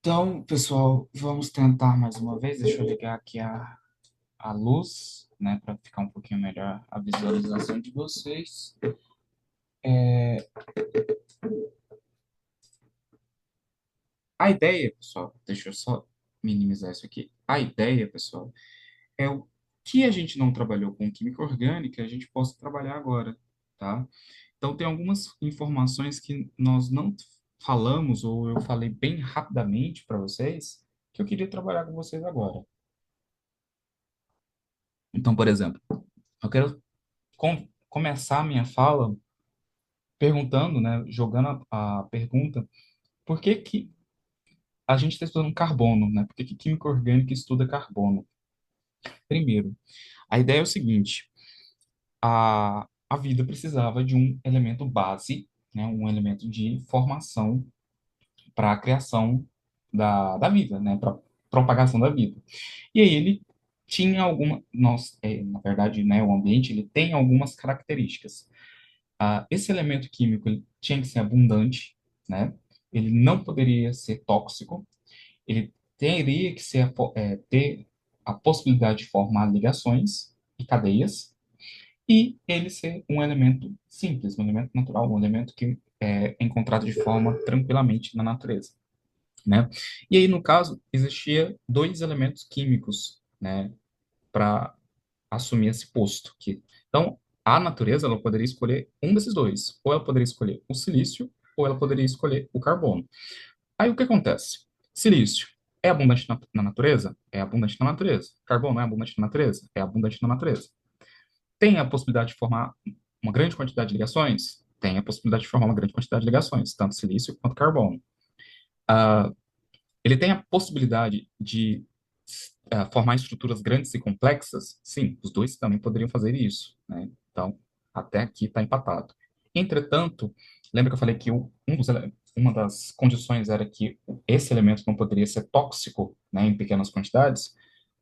Então, pessoal, vamos tentar mais uma vez. Deixa eu ligar aqui a luz, né, para ficar um pouquinho melhor a visualização de vocês. É, a ideia, pessoal, deixa eu só minimizar isso aqui. A ideia, pessoal, é o que a gente não trabalhou com química orgânica, a gente possa trabalhar agora, tá? Então, tem algumas informações que nós não falamos, ou eu falei bem rapidamente para vocês, que eu queria trabalhar com vocês agora. Então, por exemplo, eu quero começar a minha fala perguntando, né, jogando a pergunta, por que que a gente está estudando carbono, né? Por que que química orgânica estuda carbono? Primeiro, a ideia é o seguinte, a vida precisava de um elemento base, né, um elemento de formação para a criação da vida, né, para propagação da vida. E aí ele tinha na verdade, né, o ambiente ele tem algumas características. Esse elemento químico ele tinha que ser abundante, né? Ele não poderia ser tóxico, ele teria que ter a possibilidade de formar ligações e cadeias, e ele ser um elemento simples, um elemento natural, um elemento que é encontrado de forma tranquilamente na natureza, né? E aí, no caso, existia dois elementos químicos, né, para assumir esse posto. Então, a natureza ela poderia escolher um desses dois. Ou ela poderia escolher o silício, ou ela poderia escolher o carbono. Aí o que acontece? Silício é abundante na natureza? É abundante na natureza. Carbono é abundante na natureza? É abundante na natureza. Tem a possibilidade de formar uma grande quantidade de ligações? Tem a possibilidade de formar uma grande quantidade de ligações, tanto silício quanto carbono. Ele tem a possibilidade de formar estruturas grandes e complexas? Sim, os dois também poderiam fazer isso, né? Então, até aqui está empatado. Entretanto, lembra que eu falei que uma das condições era que esse elemento não poderia ser tóxico, né, em pequenas quantidades?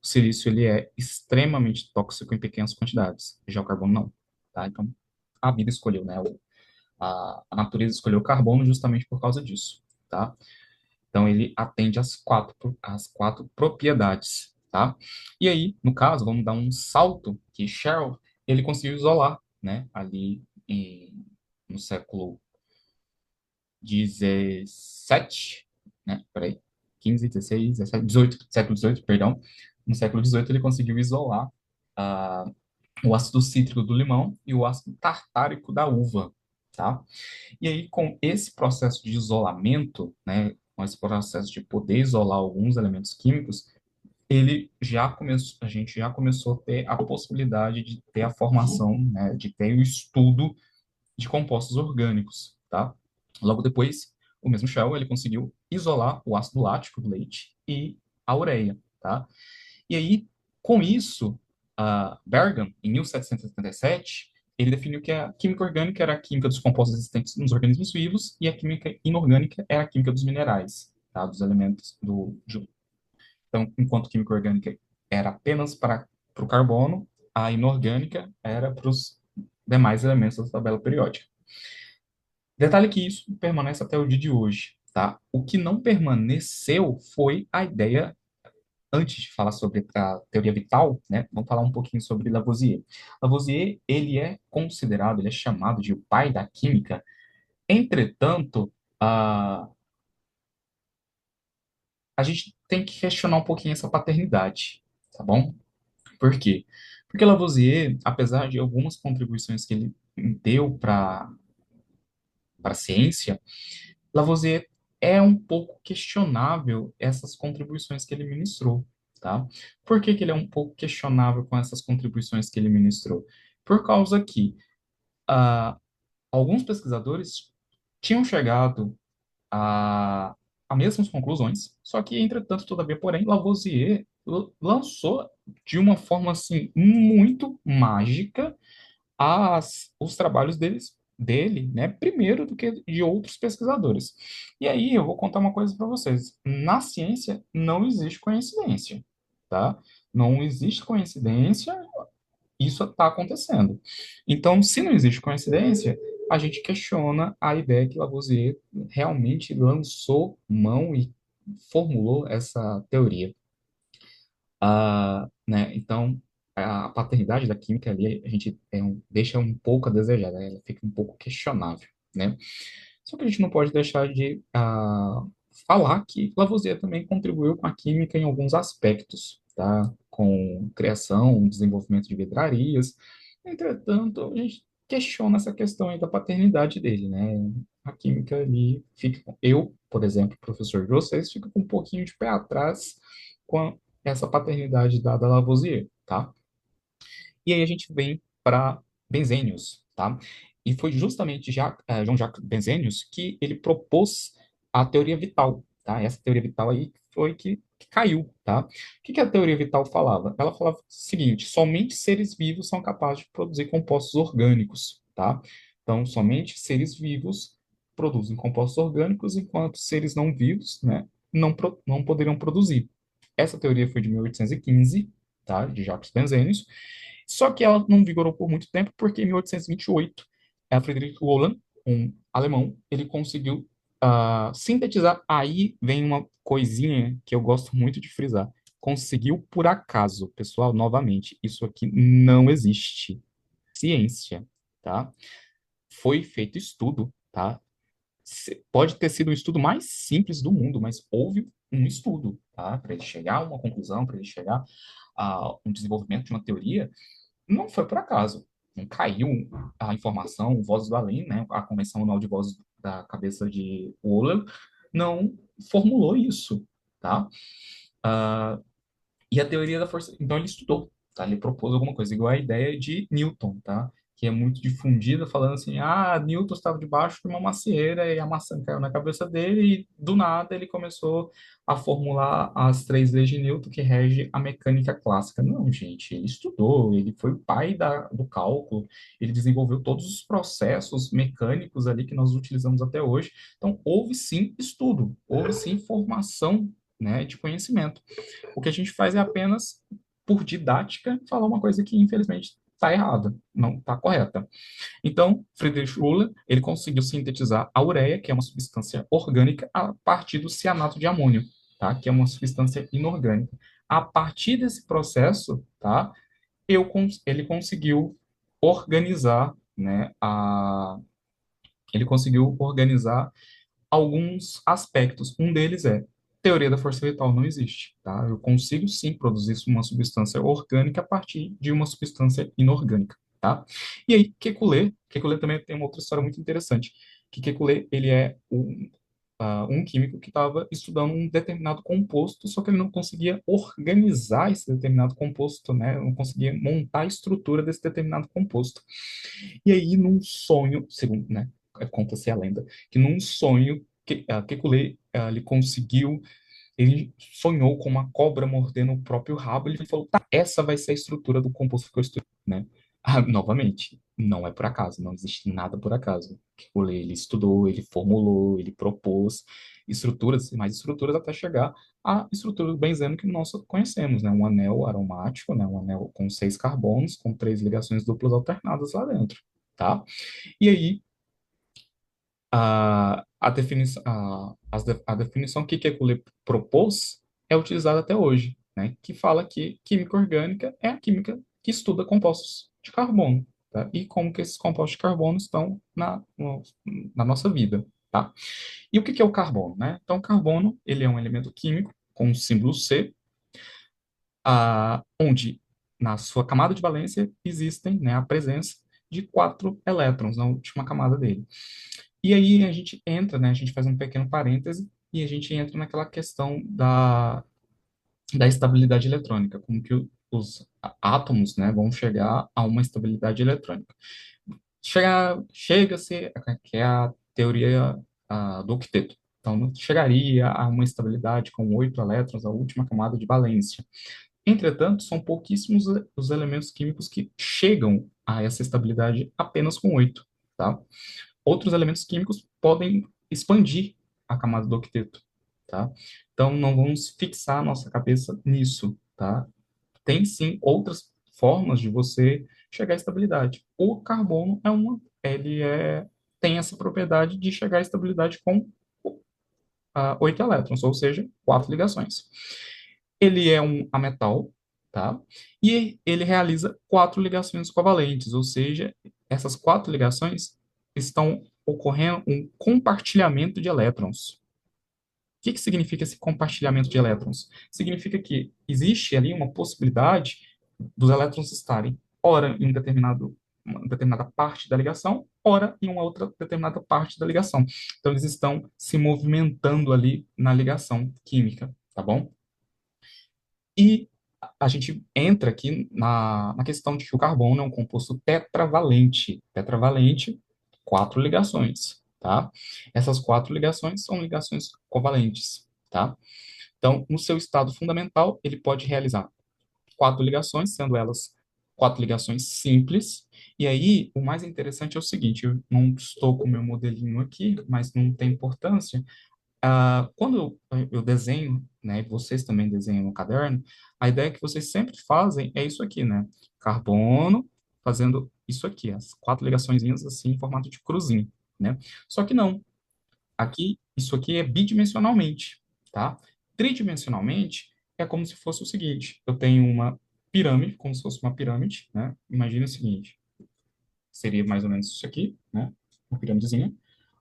O silício ele é extremamente tóxico em pequenas quantidades, já o carbono não, tá? Então, a vida escolheu, né? A natureza escolheu o carbono justamente por causa disso, tá? Então, ele atende às quatro propriedades, tá? E aí, no caso, vamos dar um salto que Shell, ele conseguiu isolar, né? No século 17, né? Peraí, 15, 16, 17, 18, século 18, perdão. No século 18, ele conseguiu isolar ah, o ácido cítrico do limão e o ácido tartárico da uva, tá? E aí, com esse processo de isolamento, né, com esse processo de poder isolar alguns elementos químicos, a gente já começou a ter a possibilidade de ter a formação, né, de ter o estudo de compostos orgânicos, tá? Logo depois, o mesmo Shell, ele conseguiu isolar o ácido lático do leite e a ureia, tá? E aí, com isso, Bergman, em 1777, ele definiu que a química orgânica era a química dos compostos existentes nos organismos vivos e a química inorgânica era a química dos minerais, tá? Dos elementos Então, enquanto química orgânica era apenas para o carbono, a inorgânica era para os demais elementos da tabela periódica. Detalhe que isso permanece até o dia de hoje, tá? O que não permaneceu foi a ideia antes de falar sobre a teoria vital, né, vamos falar um pouquinho sobre Lavoisier. Lavoisier, ele é considerado, ele é chamado de o pai da química. Entretanto, a gente tem que questionar um pouquinho essa paternidade, tá bom? Por quê? Porque Lavoisier, apesar de algumas contribuições que ele deu para a ciência, Lavoisier é um pouco questionável essas contribuições que ele ministrou, tá? Por que que ele é um pouco questionável com essas contribuições que ele ministrou? Por causa que ah, alguns pesquisadores tinham chegado a, a mesmas conclusões, só que, entretanto, todavia, porém, Lavoisier lançou de uma forma, assim, muito mágica os trabalhos dele, né, primeiro do que de outros pesquisadores. E aí eu vou contar uma coisa para vocês. Na ciência não existe coincidência, tá? Não existe coincidência, isso está acontecendo. Então, se não existe coincidência, a gente questiona a ideia que Lavoisier realmente lançou mão e formulou essa teoria. Né? Então, a paternidade da química ali, a gente deixa um pouco a desejar, né? Ela fica um pouco questionável, né? Só que a gente não pode deixar de falar que Lavoisier também contribuiu com a química em alguns aspectos, tá? Com criação, desenvolvimento de vidrarias. Entretanto, a gente questiona essa questão aí da paternidade dele, né? A química ali fica... Eu, por exemplo, professor de vocês, fico com um pouquinho de pé atrás com essa paternidade dada a Lavoisier, tá? E aí a gente vem para Benzenius, tá? E foi justamente Jean-Jacques Benzenius que ele propôs a teoria vital, tá? Essa teoria vital aí foi que caiu, tá? O que a teoria vital falava? Ela falava o seguinte: somente seres vivos são capazes de produzir compostos orgânicos, tá? Então, somente seres vivos produzem compostos orgânicos, enquanto seres não vivos, né, não poderiam produzir. Essa teoria foi de 1815, tá? De Jacques Benzenius. Só que ela não vigorou por muito tempo, porque em 1828, a Friedrich Wohlen, um alemão, ele conseguiu sintetizar. Aí vem uma coisinha que eu gosto muito de frisar. Conseguiu por acaso, pessoal, novamente, isso aqui não existe. Ciência, tá? Foi feito estudo, tá? Pode ter sido o estudo mais simples do mundo, mas houve um estudo, tá? Para ele chegar a uma conclusão, para ele chegar a um desenvolvimento de uma teoria, não foi por acaso. Não caiu a informação, Vozes do Além, né, a Convenção Anual de Vozes da cabeça de Euler, não formulou isso, tá? E a teoria da força. Então ele estudou, tá? Ele propôs alguma coisa, igual a ideia de Newton, tá? Que é muito difundida, falando assim: Newton estava debaixo de uma macieira e a maçã caiu na cabeça dele, e do nada ele começou a formular as três leis de Newton que rege a mecânica clássica. Não, gente, ele estudou, ele foi o pai do cálculo, ele desenvolveu todos os processos mecânicos ali que nós utilizamos até hoje. Então, houve sim estudo, houve sim formação, né, de conhecimento. O que a gente faz é apenas, por didática, falar uma coisa que, infelizmente, está errada, não está correta. Então, Friedrich Euler, ele conseguiu sintetizar a ureia, que é uma substância orgânica, a partir do cianato de amônio, tá? Que é uma substância inorgânica. A partir desse processo, tá? Ele conseguiu organizar, né, ele conseguiu organizar alguns aspectos. Um deles é teoria da força vital não existe, tá? Eu consigo sim produzir uma substância orgânica a partir de uma substância inorgânica, tá? E aí, Kekulé também tem uma outra história muito interessante, que Kekulé, ele é um químico que estava estudando um determinado composto, só que ele não conseguia organizar esse determinado composto, né? Não conseguia montar a estrutura desse determinado composto. E aí, num sonho, segundo, né, conta-se a lenda, que num sonho, Kekulé, ele conseguiu, ele sonhou com uma cobra mordendo o próprio rabo, ele falou, tá, essa vai ser a estrutura do composto que eu estou, né? Novamente, não é por acaso, não existe nada por acaso. Kekulé, ele estudou, ele formulou, ele propôs estruturas, mais estruturas até chegar à estrutura do benzeno que nós conhecemos, né? Um anel aromático, né? Um anel com 6 carbonos, com 3 ligações duplas alternadas lá dentro, tá? E aí, a definição que Kekulé propôs é utilizada até hoje, né? Que fala que química orgânica é a química que estuda compostos de carbono, tá? E como que esses compostos de carbono estão na nossa vida, tá? E o que é o carbono, né? Então, o carbono, ele é um elemento químico com o símbolo C, onde na sua camada de valência existem, né, a presença de 4 elétrons na última camada dele. E aí a gente entra, né, a gente faz um pequeno parêntese e a gente entra naquela questão da estabilidade eletrônica, como que os átomos, né, vão chegar a uma estabilidade eletrônica. Chega-se, que é a teoria do octeto. Então, chegaria a uma estabilidade com 8 elétrons, a última camada de valência. Entretanto, são pouquíssimos os elementos químicos que chegam a essa estabilidade apenas com 8, tá? Outros elementos químicos podem expandir a camada do octeto, tá? Então, não vamos fixar a nossa cabeça nisso, tá? Tem sim outras formas de você chegar à estabilidade. O carbono tem essa propriedade de chegar à estabilidade com 8 elétrons, ou seja, 4 ligações. Ele é um ametal, tá? E ele realiza 4 ligações covalentes, ou seja, essas 4 ligações estão ocorrendo um compartilhamento de elétrons. O que que significa esse compartilhamento de elétrons? Significa que existe ali uma possibilidade dos elétrons estarem ora em uma determinada parte da ligação, ora em uma outra determinada parte da ligação. Então, eles estão se movimentando ali na ligação química, tá bom? E a gente entra aqui na questão de que o carbono é um composto tetravalente. Tetravalente, 4 ligações, tá? Essas 4 ligações são ligações covalentes, tá? Então, no seu estado fundamental, ele pode realizar 4 ligações, sendo elas 4 ligações simples. E aí, o mais interessante é o seguinte: eu não estou com o meu modelinho aqui, mas não tem importância. Quando eu desenho, né, e vocês também desenham no caderno, a ideia que vocês sempre fazem é isso aqui, né? Carbono fazendo isso aqui, as 4 ligaçõezinhas assim em formato de cruzinho, né? Só que não. Aqui, isso aqui é bidimensionalmente, tá? Tridimensionalmente é como se fosse o seguinte: eu tenho uma pirâmide, como se fosse uma pirâmide, né? Imagina o seguinte: seria mais ou menos isso aqui, né? Uma pirâmidezinha,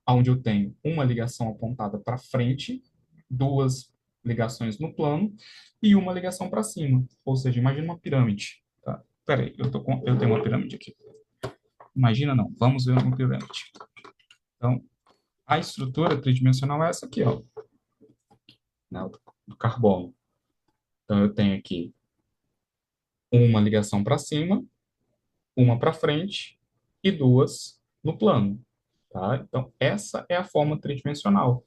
onde eu tenho uma ligação apontada para frente, 2 ligações no plano e uma ligação para cima. Ou seja, imagina uma pirâmide, tá? Peraí, eu tenho uma pirâmide aqui. Imagina não, vamos ver uma pirâmide. Então, a estrutura tridimensional é essa aqui, ó, né, do carbono. Então, eu tenho aqui uma ligação para cima, uma para frente e 2 no plano, tá? Então, essa é a forma tridimensional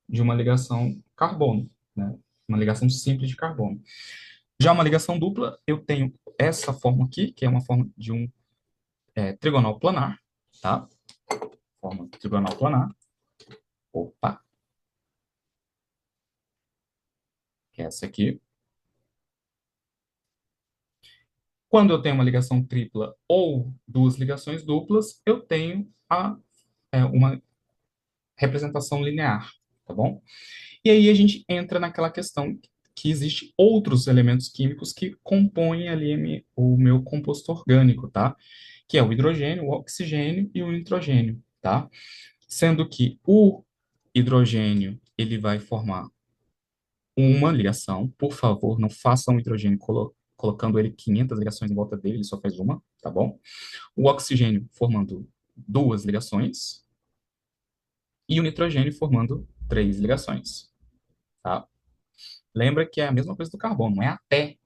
de uma ligação carbono, né? Uma ligação simples de carbono. Já uma ligação dupla, eu tenho essa forma aqui, que é uma forma de um trigonal planar, tá? Forma trigonal planar. Opa, que é essa aqui. Quando eu tenho uma ligação tripla ou 2 ligações duplas, eu tenho uma representação linear, tá bom? E aí a gente entra naquela questão que existe outros elementos químicos que compõem ali o meu composto orgânico, tá? Que é o hidrogênio, o oxigênio e o nitrogênio, tá? Sendo que o hidrogênio, ele vai formar uma ligação. Por favor, não faça um hidrogênio colocando ele 500 ligações em volta dele, ele só faz uma, tá bom? O oxigênio formando 2 ligações e o nitrogênio formando 3 ligações, tá? Lembra que é a mesma coisa do carbono, não é até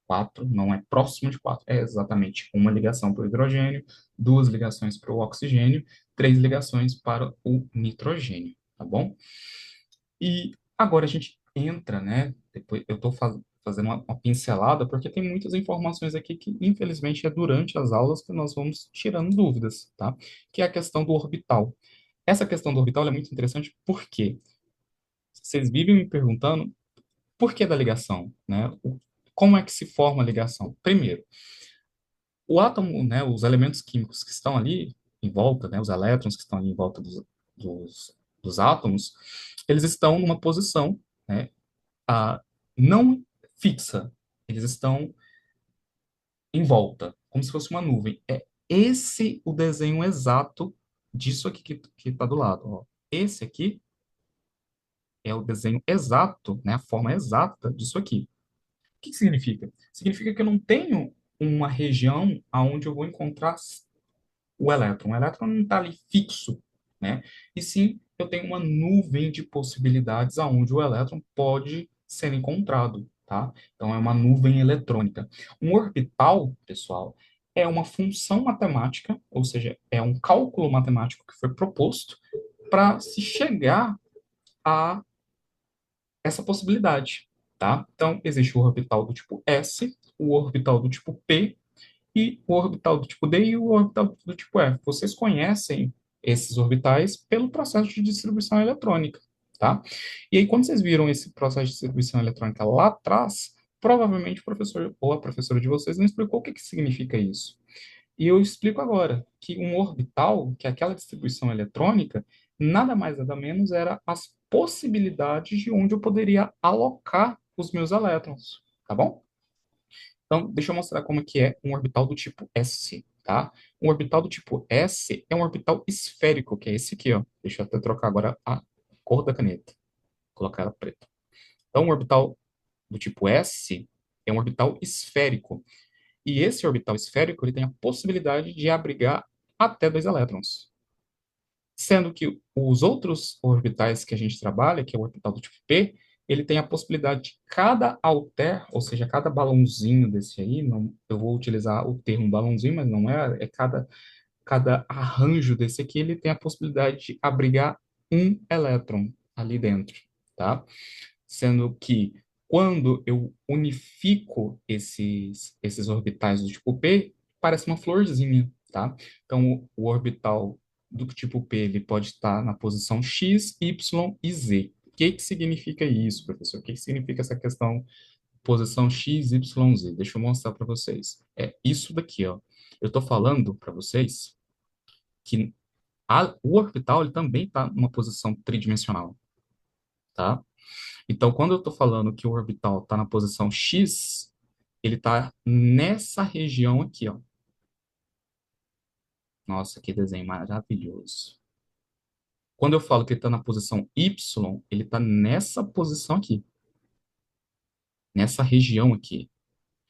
4, não é próximo de 4, é exatamente uma ligação para o hidrogênio, 2 ligações para o oxigênio, 3 ligações para o nitrogênio, tá bom? E agora a gente entra, né? Depois eu estou fazendo uma pincelada, porque tem muitas informações aqui que, infelizmente, é durante as aulas que nós vamos tirando dúvidas, tá? Que é a questão do orbital. Essa questão do orbital é muito interessante porque vocês vivem me perguntando por que da ligação, né? Como é que se forma a ligação? Primeiro, o átomo, né, os elementos químicos que estão ali em volta, né, os elétrons que estão ali em volta dos átomos, eles estão numa posição, né, não fixa. Eles estão em volta, como se fosse uma nuvem. É esse o desenho exato disso aqui que está do lado. Ó. Esse aqui é o desenho exato, né, a forma exata disso aqui. O que significa? Significa que eu não tenho uma região aonde eu vou encontrar o elétron. O elétron não está ali fixo, né? E sim, eu tenho uma nuvem de possibilidades aonde o elétron pode ser encontrado, tá? Então, é uma nuvem eletrônica. Um orbital, pessoal, é uma função matemática, ou seja, é um cálculo matemático que foi proposto para se chegar a essa possibilidade, tá? Então, existe o orbital do tipo S, o orbital do tipo P e o orbital do tipo D e o orbital do tipo F. Vocês conhecem esses orbitais pelo processo de distribuição eletrônica, tá? E aí, quando vocês viram esse processo de distribuição eletrônica lá atrás, provavelmente o professor ou a professora de vocês não explicou o que que significa isso. E eu explico agora que um orbital, que é aquela distribuição eletrônica, nada mais nada menos era as possibilidades de onde eu poderia alocar os meus elétrons, tá bom? Então, deixa eu mostrar como é que é um orbital do tipo S, tá? Um orbital do tipo S é um orbital esférico, que é esse aqui, ó. Deixa eu até trocar agora a cor da caneta, colocar ela preta. Então, um orbital do tipo S é um orbital esférico. E esse orbital esférico ele tem a possibilidade de abrigar até dois elétrons. Sendo que os outros orbitais que a gente trabalha, que é o orbital do tipo P, ele tem a possibilidade de cada alter, ou seja, cada balãozinho desse aí, não, eu vou utilizar o termo balãozinho, mas não é, é cada arranjo desse aqui, ele tem a possibilidade de abrigar um elétron ali dentro, tá? Sendo que quando eu unifico esses orbitais do tipo P, parece uma florzinha, tá? Então, o orbital do tipo P, ele pode estar na posição X, Y e Z. O que que significa isso, professor? O que que significa essa questão posição X, Y, Z? Deixa eu mostrar para vocês. É isso daqui, ó. Eu estou falando para vocês que o orbital ele também está numa posição tridimensional, tá? Então, quando eu estou falando que o orbital está na posição X, ele está nessa região aqui, ó. Nossa, que desenho maravilhoso. Quando eu falo que ele está na posição Y, ele está nessa posição aqui, nessa região aqui.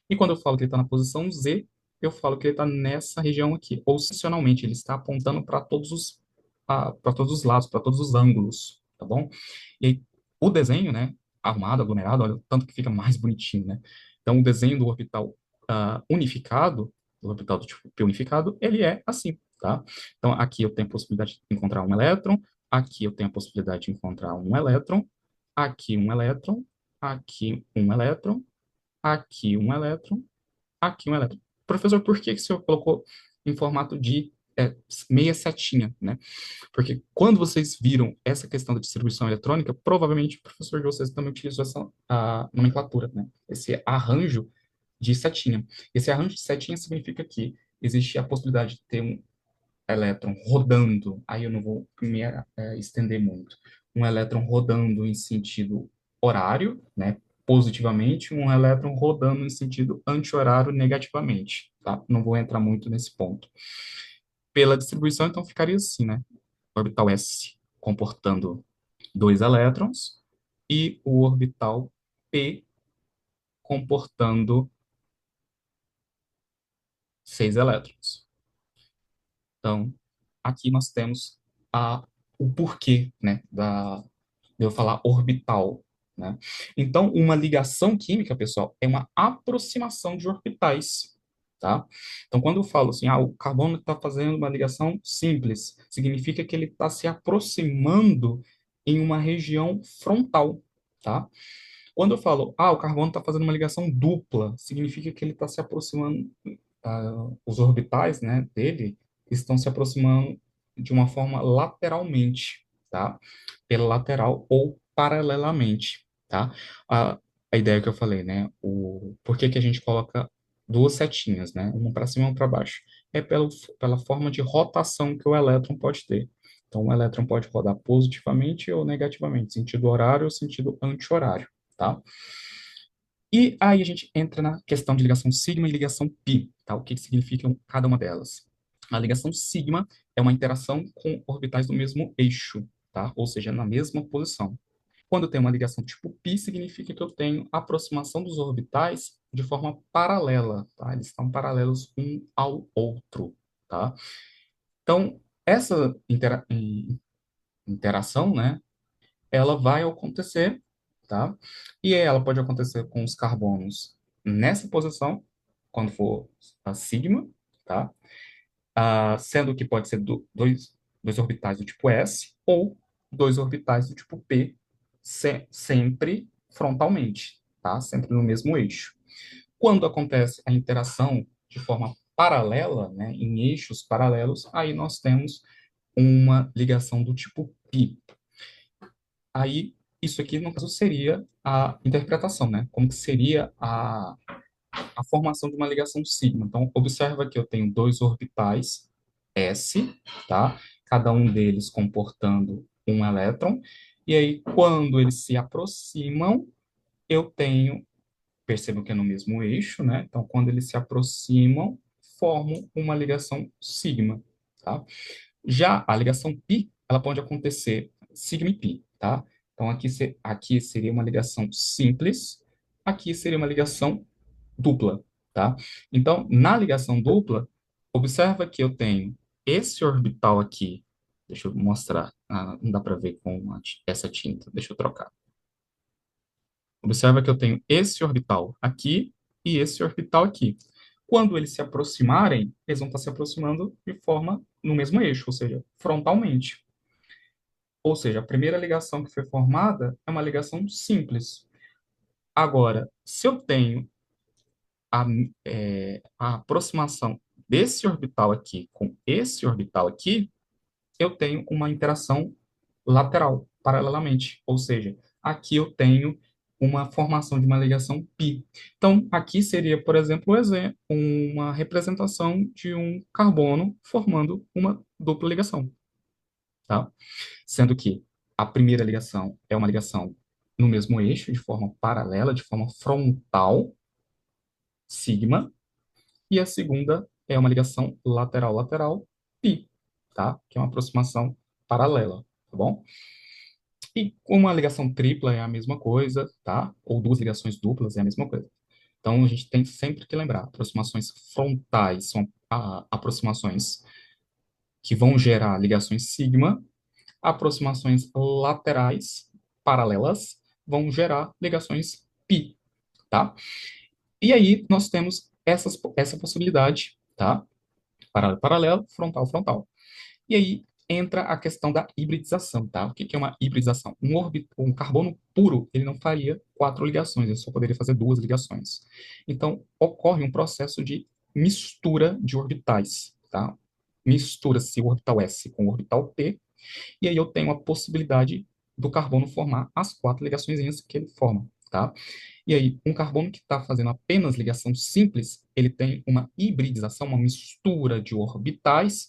E quando eu falo que ele está na posição Z, eu falo que ele está nessa região aqui. Ou, sensacionalmente, ele está apontando para todos os lados, para todos os ângulos, tá bom? E aí, o desenho, né, arrumado, aglomerado, olha o tanto que fica mais bonitinho, né? Então, o desenho do orbital unificado, do orbital do tipo P unificado, ele é assim, tá? Então, aqui eu tenho a possibilidade de encontrar um elétron, aqui eu tenho a possibilidade de encontrar um elétron, aqui um elétron, aqui um elétron, aqui um elétron, aqui um elétron. Professor, por que que o senhor colocou em formato de meia setinha, né? Porque quando vocês viram essa questão da distribuição eletrônica, provavelmente o professor de vocês também utilizou essa nomenclatura, né? Esse arranjo de setinha. Esse arranjo de setinha significa que existe a possibilidade de ter um elétron rodando, aí eu não vou me estender muito, um elétron rodando em sentido horário, né, positivamente, um elétron rodando em sentido anti-horário negativamente, tá? Não vou entrar muito nesse ponto. Pela distribuição, então, ficaria assim, né? Orbital S comportando dois elétrons e o orbital P comportando seis elétrons. Então, aqui nós temos o porquê, né, de eu falar orbital, né? Então, uma ligação química, pessoal, é uma aproximação de orbitais, tá? Então, quando eu falo assim, o carbono está fazendo uma ligação simples, significa que ele está se aproximando em uma região frontal, tá? Quando eu falo, o carbono está fazendo uma ligação dupla, significa que ele está se aproximando, os orbitais, né, dele estão se aproximando de uma forma lateralmente, tá? Pela lateral ou paralelamente, tá? A ideia que eu falei, né? Por que que a gente coloca duas setinhas, né? Uma para cima e uma para baixo? É pela forma de rotação que o elétron pode ter. Então, o elétron pode rodar positivamente ou negativamente, sentido horário ou sentido anti-horário, tá? E aí a gente entra na questão de ligação sigma e ligação pi, tá? O que que significam cada uma delas? A ligação sigma é uma interação com orbitais do mesmo eixo, tá? Ou seja, na mesma posição. Quando eu tenho uma ligação tipo pi, significa que eu tenho aproximação dos orbitais de forma paralela, tá? Eles estão paralelos um ao outro, tá? Então, essa interação, né, ela vai acontecer, tá? E ela pode acontecer com os carbonos nessa posição, quando for a sigma, tá? Sendo que pode ser dois orbitais do tipo S ou dois orbitais do tipo P, sempre frontalmente, tá? Sempre no mesmo eixo. Quando acontece a interação de forma paralela, né, em eixos paralelos, aí nós temos uma ligação do tipo pi. Aí, isso aqui, no caso, seria a interpretação, né? Como que seria a formação de uma ligação sigma. Então, observa que eu tenho dois orbitais S, tá? Cada um deles comportando um elétron, E aí, quando eles se aproximam, eu tenho, percebam que é no mesmo eixo, né? Então, quando eles se aproximam, formam uma ligação sigma, tá? Já a ligação π, ela pode acontecer sigma e π, tá? Então, aqui seria uma ligação simples, aqui seria uma ligação dupla, tá? Então, na ligação dupla, observa que eu tenho esse orbital aqui, deixa eu mostrar, não dá para ver com essa tinta, deixa eu trocar. Observa que eu tenho esse orbital aqui e esse orbital aqui. Quando eles se aproximarem, eles vão estar se aproximando de forma no mesmo eixo, ou seja, frontalmente. Ou seja, a primeira ligação que foi formada é uma ligação simples. Agora, se eu tenho a, a aproximação desse orbital aqui com esse orbital aqui, eu tenho uma interação lateral, paralelamente. Ou seja, aqui eu tenho uma formação de uma ligação π. Então, aqui seria, por exemplo, uma representação de um carbono formando uma dupla ligação, tá? Sendo que a primeira ligação é uma ligação no mesmo eixo, de forma paralela, de forma frontal, sigma, e a segunda é uma ligação lateral-lateral, π, tá? Que é uma aproximação paralela, tá bom? E uma ligação tripla é a mesma coisa, tá? Ou duas ligações duplas é a mesma coisa. Então, a gente tem sempre que lembrar, aproximações frontais são aproximações que vão gerar ligações sigma, aproximações laterais, paralelas, vão gerar ligações π, tá? E aí, nós temos essa possibilidade, tá? Paralelo, paralelo, frontal, frontal. E aí entra a questão da hibridização, tá? O que que é uma hibridização? Um carbono puro, ele não faria quatro ligações, ele só poderia fazer duas ligações. Então, ocorre um processo de mistura de orbitais, tá? Mistura-se o orbital S com o orbital P, e aí eu tenho a possibilidade do carbono formar as quatro ligações que ele forma, tá? E aí, um carbono que está fazendo apenas ligação simples, ele tem uma hibridização, uma mistura de orbitais,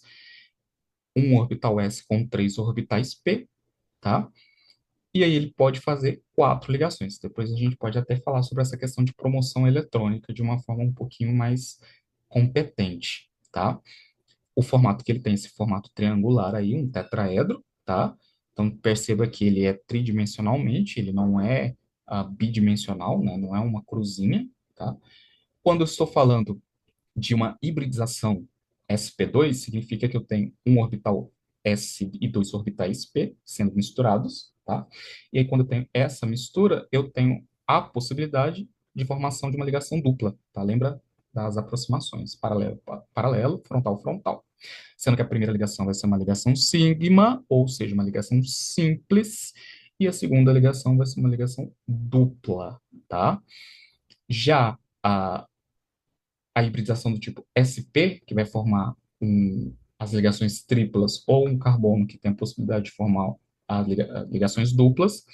um orbital S com três orbitais P, tá? E aí ele pode fazer quatro ligações. Depois a gente pode até falar sobre essa questão de promoção eletrônica de uma forma um pouquinho mais competente, tá? O formato que ele tem, esse formato triangular aí, um tetraedro, tá? Então perceba que ele é tridimensionalmente, ele não é bidimensional, né? Não é uma cruzinha, tá? Quando eu estou falando de uma hibridização sp2, significa que eu tenho um orbital s e dois orbitais p sendo misturados, tá? E aí, quando eu tenho essa mistura, eu tenho a possibilidade de formação de uma ligação dupla, tá? Lembra das aproximações, paralelo, paralelo, frontal, frontal. Sendo que a primeira ligação vai ser uma ligação sigma, ou seja, uma ligação simples, e a segunda ligação vai ser uma ligação dupla, tá? Já a hibridização do tipo sp, que vai formar as ligações triplas, ou um carbono que tem a possibilidade de formar as ligações duplas,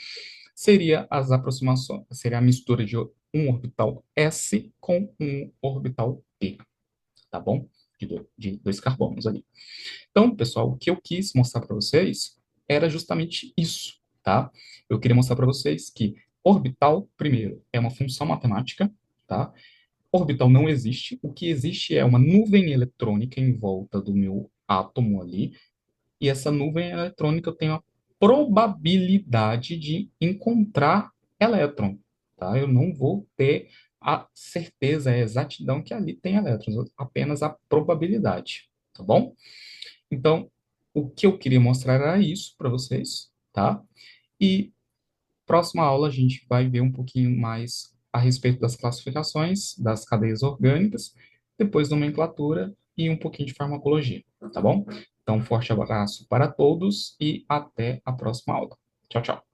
seria as aproximações, seria a mistura de um orbital s com um orbital p, tá bom? De dois carbonos ali. Então, pessoal, o que eu quis mostrar para vocês era justamente isso, tá? Eu queria mostrar para vocês que orbital, primeiro, é uma função matemática, tá? Orbital não existe. O que existe é uma nuvem eletrônica em volta do meu átomo ali, e essa nuvem eletrônica eu tenho a probabilidade de encontrar elétron, tá? Eu não vou ter a certeza, a exatidão que ali tem elétrons, apenas a probabilidade, tá bom? Então, o que eu queria mostrar era isso para vocês, tá? E próxima aula a gente vai ver um pouquinho mais a respeito das classificações das cadeias orgânicas, depois nomenclatura e um pouquinho de farmacologia, tá bom? Então, um forte abraço para todos e até a próxima aula. Tchau, tchau.